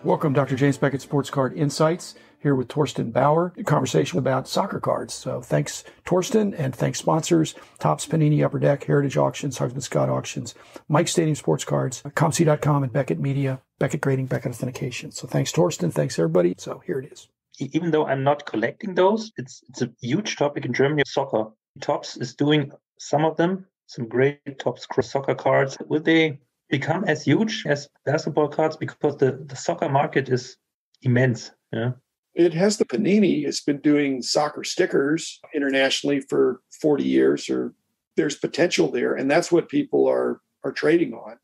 Welcome, Dr. James Beckett, Sports Card Insights, here with Torsten Bauer, a conversation about soccer cards. So thanks, Torsten, and thanks, sponsors, Topps, Panini, Upper Deck, Heritage Auctions, Husband Scott Auctions, Mike Stadium Sports Cards, ComC.com, and Beckett Media, Beckett Grading, Beckett Authentication. So thanks, Torsten. Thanks, everybody. So here it is. Even though I'm not collecting those, it's a huge topic in Germany. Soccer. Topps is doing some of them, some great Topps soccer cards. Will they become as huge as basketball cards? Because the soccer market is immense. Yeah. It has the Panini. It's been doing soccer stickers internationally for 40 years, or there's potential there. And that's what people are trading on.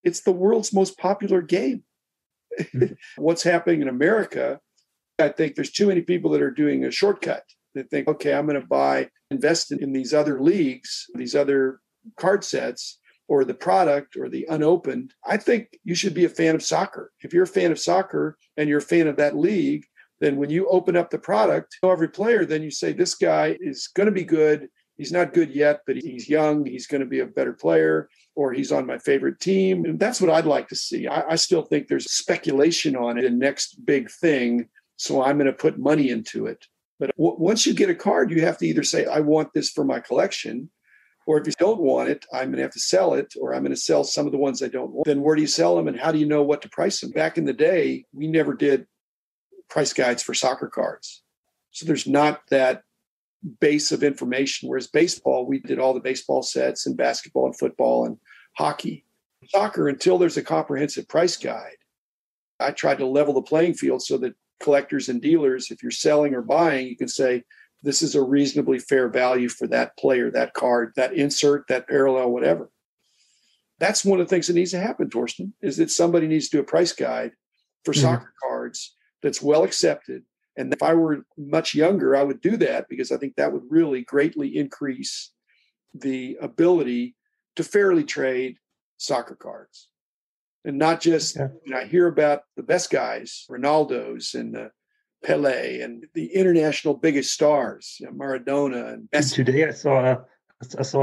It's the world's most popular game. Mm-hmm. What's happening in America, I think there's too many people that are doing a shortcut. They think, okay, I'm going to invest in these other leagues, these other card sets, or the product, or the unopened. I think you should be a fan of soccer. If you're a fan of soccer and you're a fan of that league, then when you open up the product, every player, then you say, this guy is going to be good. He's not good yet, but he's young. He's going to be a better player, or he's on my favorite team. And that's what I'd like to see. I still think there's speculation on it, the next big thing. So I'm going to put money into it. But once you get a card, you have to either say, I want this for my collection, or if you don't want it, I'm going to have to sell it, or I'm going to sell some of the ones I don't want. Then where do you sell them, and how do you know what to price them? Back in the day, we never did price guides for soccer cards. So there's not that base of information, whereas baseball, we did all the baseball sets, and basketball and football and hockey. Soccer, until there's a comprehensive price guide, I tried to level the playing field so that collectors and dealers, if you're selling or buying, you can say, this is a reasonably fair value for that player, that card, that insert, that parallel, whatever. That's one of the things that needs to happen, Torsten, is that somebody needs to do a price guide for soccer cards that's well accepted. And if I were much younger, I would do that, because I think that would really greatly increase the ability to fairly trade soccer cards. And not just, I hear about the best guys, Ronaldo's and Pele and the international biggest stars, Maradona and Messi. Today I saw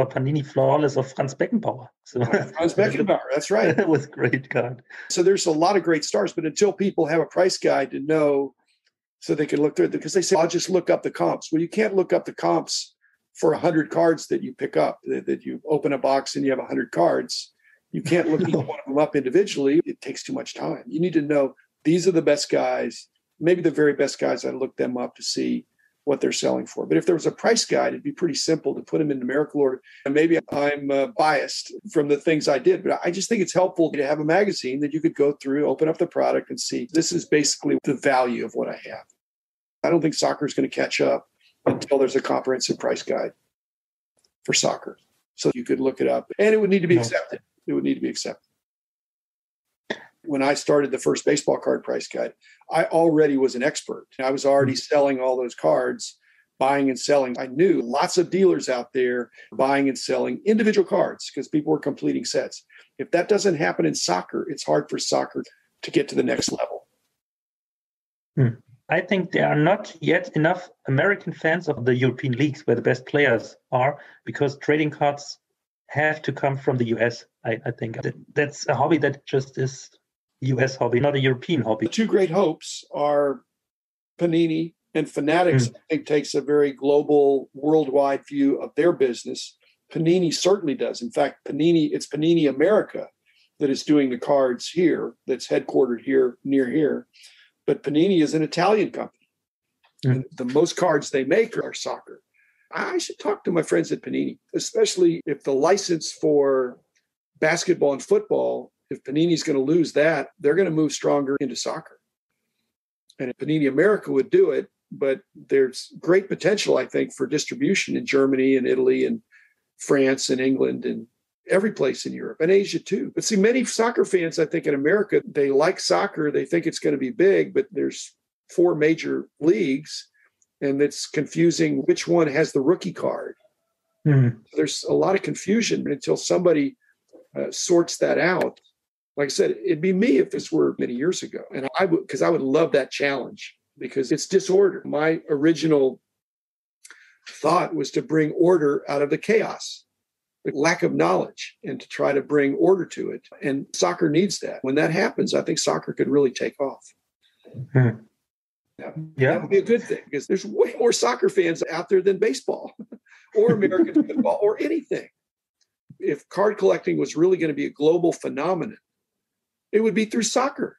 a Panini flawless of Franz Beckenbauer. So Franz Beckenbauer, that's right. That was a great card. So there's a lot of great stars, but until people have a price guide to know, so they can look through it, because they say, I'll just look up the comps. Well, you can't look up the comps for 100 cards that you pick up, that you open a box and you have 100 cards. You can't look each one of them up individually. It takes too much time. You need to know these are the best guys, maybe the very best guys. I look them up to see what they're selling for. But if there was a price guide, it'd be pretty simple to put them in numerical order. And maybe I'm biased from the things I did, but I just think it's helpful to have a magazine that you could go through, open up the product and see, this is basically the value of what I have. I don't think soccer is going to catch up until there's a comprehensive price guide for soccer. So you could look it up, and it would need to be accepted. It would need to be accepted. When I started the first baseball card price guide, I already was an expert. I was already selling all those cards, buying and selling. I knew lots of dealers out there buying and selling individual cards because people were completing sets. If that doesn't happen in soccer, it's hard for soccer to get to the next level. I think there are not yet enough American fans of the European leagues where the best players are, because trading cards have to come from the US. I think that's a hobby that just is US hobby, not a European hobby. The two great hopes are Panini and Fanatics. I think takes a very global, worldwide view of their business. Panini certainly does. In fact, it's Panini America that is doing the cards here, that's headquartered here, near here. But Panini is an Italian company. And the most cards they make are soccer. I should talk to my friends at Panini, especially if the license for basketball and football, if Panini's going to lose that, they're going to move stronger into soccer. And Panini America would do it, but there's great potential, I think, for distribution in Germany and Italy and France and England and every place in Europe and Asia too. But see, many soccer fans, I think in America, they like soccer. They think it's going to be big, but there's 4 major leagues. And it's confusing which one has the rookie card. There's a lot of confusion until somebody sorts that out. Like I said, it'd be me if this were many years ago. And I would love that challenge, because it's disorder. My original thought was to bring order out of the chaos. the lack of knowledge and to try to bring order to it. And soccer needs that. When that happens, I think soccer could really take off. Hmm. Yeah. That would be a good thing because there's way more soccer fans out there than baseball or American football or anything. If card collecting was really going to be a global phenomenon, it would be through soccer.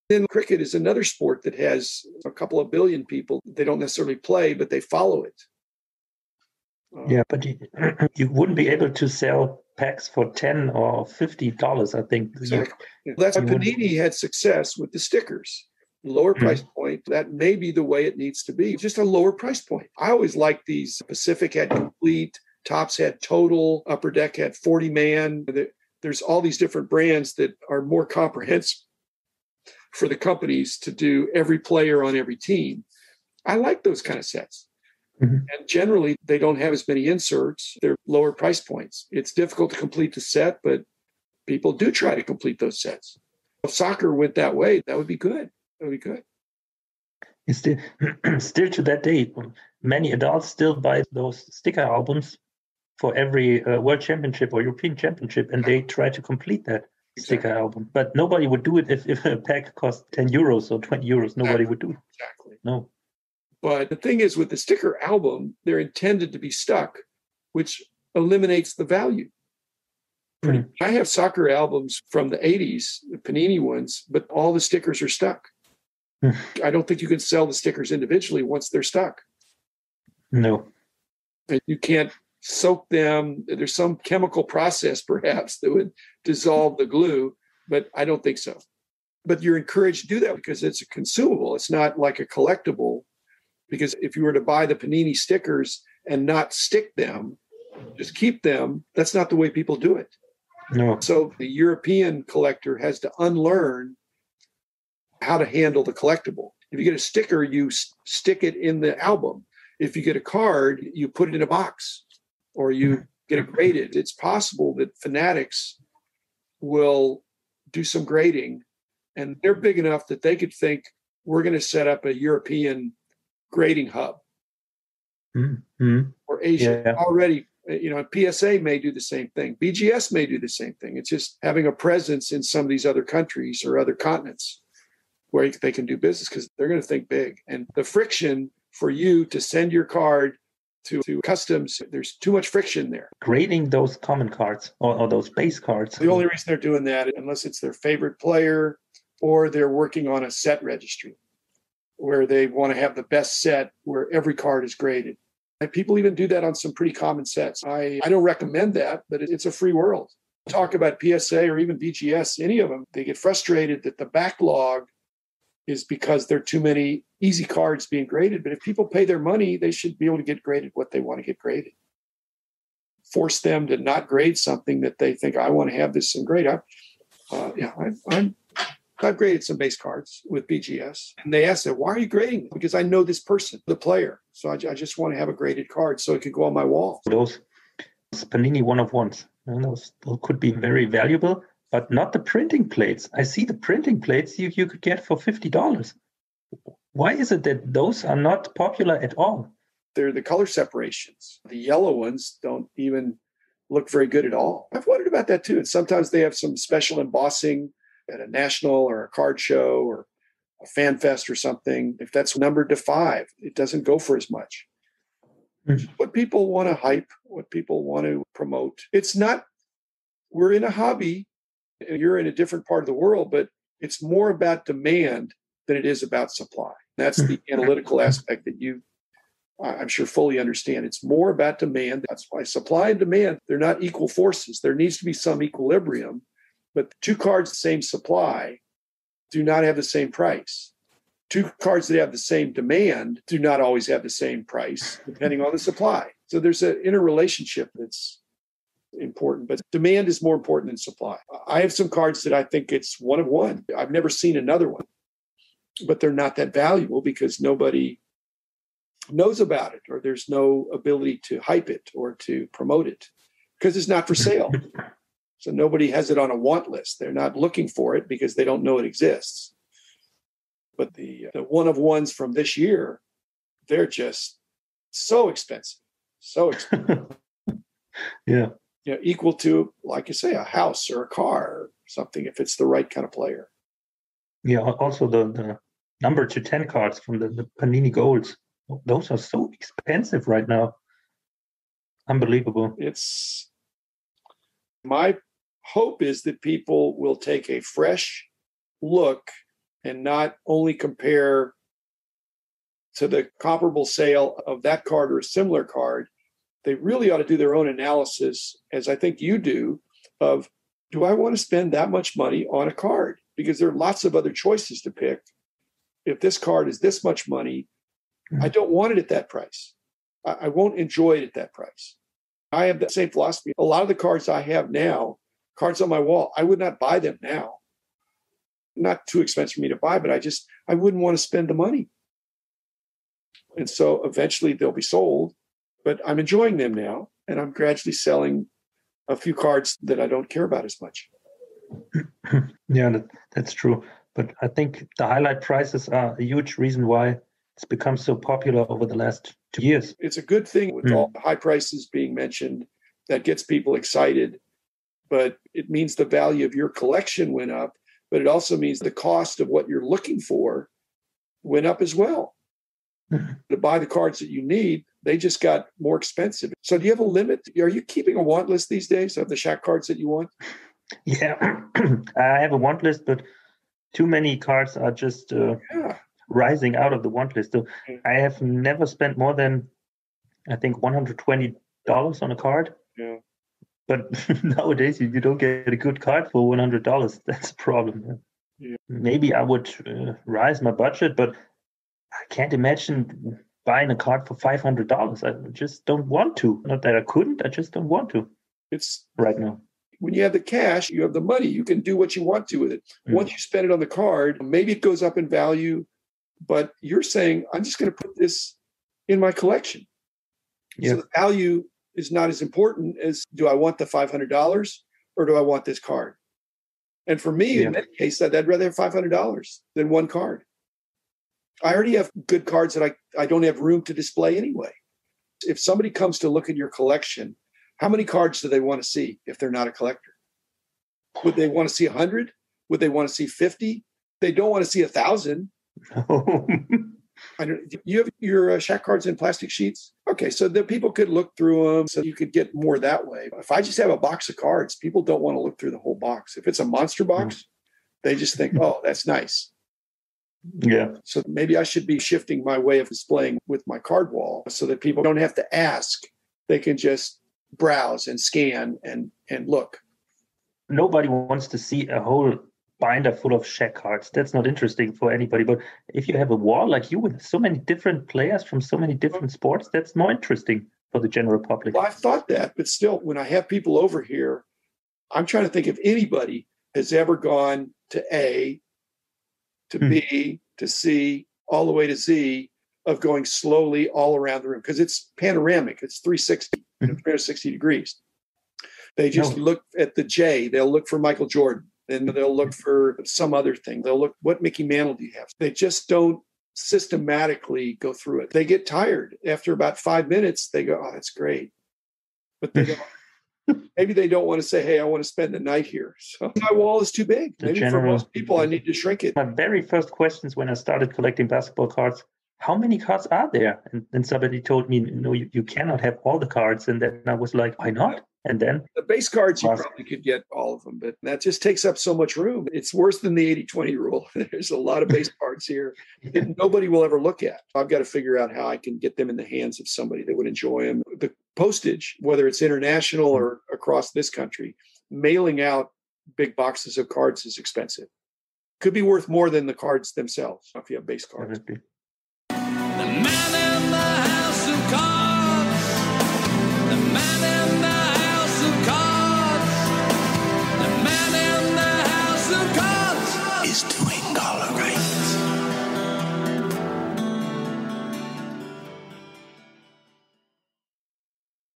Then cricket is another sport that has a couple of billion people. They don't necessarily play, but they follow it. Yeah, but you wouldn't be able to sell packs for $10 or $50, I think. Exactly. That's why Panini had success with the stickers. Lower price point, that may be the way it needs to be. Just a lower price point. I always liked these. Pacific had complete, Topps had total, Upper Deck had 40-man. There's all these different brands that are more comprehensive for the companies to do every player on every team. I like those kind of sets. And generally, they don't have as many inserts. They're lower price points. It's difficult to complete the set, but people do try to complete those sets. If soccer went that way, that would be good. That would be good. Still to that day, many adults still buy those sticker albums for every World Championship or European Championship, and they try to complete that sticker album. But nobody would do it if a pack cost 10 euros or 20 euros. Nobody would do it. Exactly. No. But the thing is, with the sticker album, they're intended to be stuck, which eliminates the value. I have soccer albums from the 80s, the Panini ones, but all the stickers are stuck. I don't think you can sell the stickers individually once they're stuck. No. And you can't soak them. There's some chemical process, perhaps, that would dissolve the glue, but I don't think so. But you're encouraged to do that because it's a consumable. It's not like a collectible. Because if you were to buy the Panini stickers and not stick them, just keep them, that's not the way people do it. No. So the European collector has to unlearn how to handle the collectible. If you get a sticker, you stick it in the album. If you get a card, you put it in a box or you get it graded. It's possible that fanatics will do some grading, and they're big enough that they could think, we're going to set up a European grading hub or Asia. Yeah. Already, PSA may do the same thing. BGS may do the same thing. It's just having a presence in some of these other countries or other continents where they can do business because they're going to think big. And the friction for you to send your card to customs, there's too much friction there. Grading those common cards or those base cards. The only reason they're doing that, unless it's their favorite player or they're working on a set registry where they want to have the best set where every card is graded. And people even do that on some pretty common sets. I don't recommend that, but it's a free world. Talk about PSA or even BGS, any of them, they get frustrated that the backlog is because there are too many easy cards being graded. But if people pay their money, they should be able to get graded what they want to get graded. Force them to not grade something that they think, I want to have this in grade. I've graded some base cards with BGS. And they asked them, why are you grading them? Because I know this person, the player. So I just want to have a graded card so it can go on my wall. Those Panini one-of-ones, those could be very valuable, but not the printing plates. I see the printing plates you could get for $50. Why is it that those are not popular at all? They're the color separations. The yellow ones don't even look very good at all. I've wondered about that too. And sometimes they have some special embossing at a national or a card show or a fan fest or something. If that's numbered to 5, it doesn't go for as much. What people want to hype, what people want to promote. It's not, we're in a hobby, you're in a different part of the world, but it's more about demand than it is about supply. That's the analytical aspect that you, I'm sure, fully understand. It's more about demand. That's why supply and demand, they're not equal forces. There needs to be some equilibrium. But 2 cards, the same supply, do not have the same price. 2 cards that have the same demand do not always have the same price, depending on the supply. So there's an interrelationship that's important, but demand is more important than supply. I have some cards that I think it's one of one. I've never seen another one, but they're not that valuable because nobody knows about it, or there's no ability to hype it or to promote it because it's not for sale. So nobody has it on a want list. They're not looking for it because they don't know it exists. But the one-of-ones from this year, they're just so expensive. So expensive. Yeah. Equal to, like you say, a house or a car or something if it's the right kind of player. Yeah. Also, the number to 10 cards from the Panini Golds, those are so expensive right now. Unbelievable. It's my hope is that people will take a fresh look and not only compare to the comparable sale of that card or a similar card. They really ought to do their own analysis, as I think you do, of do I want to spend that much money on a card? Because there are lots of other choices to pick. If this card is this much money, I don't want it at that price. I won't enjoy it at that price. I have the same philosophy. A lot of the cards I have now, cards on my wall, I would not buy them now. Not too expensive for me to buy, but I wouldn't want to spend the money. And so eventually they'll be sold, but I'm enjoying them now. And I'm gradually selling a few cards that I don't care about as much. Yeah, that's true. But I think the highlight prices are a huge reason why it's become so popular over the last 2 years. It's a good thing with all the high prices being mentioned that gets people excited, but it means the value of your collection went up, but it also means the cost of what you're looking for went up as well. To buy the cards that you need, they just got more expensive. So do you have a limit? Are you keeping a want list these days of the Shaq cards that you want? Yeah, I have a want list, but too many cards are just rising out of the want list. So I have never spent more than, I think, $120 on a card. Yeah. But nowadays, you don't get a good card for $100. That's a problem. Yeah. Maybe I would rise my budget, but I can't imagine buying a card for $500. I just don't want to. Not that I couldn't, I just don't want to. It's right now. When you have the cash, you have the money. You can do what you want to with it. Once you spend it on the card, maybe it goes up in value, but you're saying, I'm just going to put this in my collection. Yeah. So the value is not as important as, do I want the $500 or do I want this card? And for me, in that case, I'd rather have $500 than one card. I already have good cards that I don't have room to display anyway. If somebody comes to look at your collection, how many cards do they want to see if they're not a collector? Would they want to see 100? Would they want to see 50? They don't want to see 1,000. You have your Shaq cards in plastic sheets? Okay, so that people could look through them so you could get more that way. If I just have a box of cards, people don't want to look through the whole box. If it's a monster box, they just think, oh, that's nice. Yeah. So maybe I should be shifting my way of displaying with my card wall so that people don't have to ask. They can just browse and scan and look. Nobody wants to see a whole binder full of Shaq cards. That's not interesting for anybody. But if you have a wall like you with so many different players from so many different sports, that's more interesting for the general public. Well, I've thought that, but still, when I have people over here, I'm trying to think if anybody has ever gone to A, to B, to C, all the way to Z, of going slowly all around the room, because it's panoramic. It's 360 degrees. They just look at the J. They'll look for Michael Jordan. Then they'll look for some other thing. They'll look, what Mickey Mantle do you have? They just don't systematically go through it. They get tired. After about 5 minutes, they go, oh, that's great. But they don't. Maybe they don't want to say, hey, I want to spend the night here. So my wall is too big. Maybe for most people, I need to shrink it. My very first questions when I started collecting basketball cards, how many cards are there? And then somebody told me, no, you cannot have all the cards. And then I was like, why not? And then the base cards, you probably could get all of them, but that just takes up so much room. It's worse than the 80-20 rule. There's a lot of base cards here that nobody will ever look at. I've got to figure out how I can get them in the hands of somebody that would enjoy them. The postage, whether it's international or across this country, mailing out big boxes of cards is expensive. Could be worth more than the cards themselves if you have base cards. The man in the house of cards.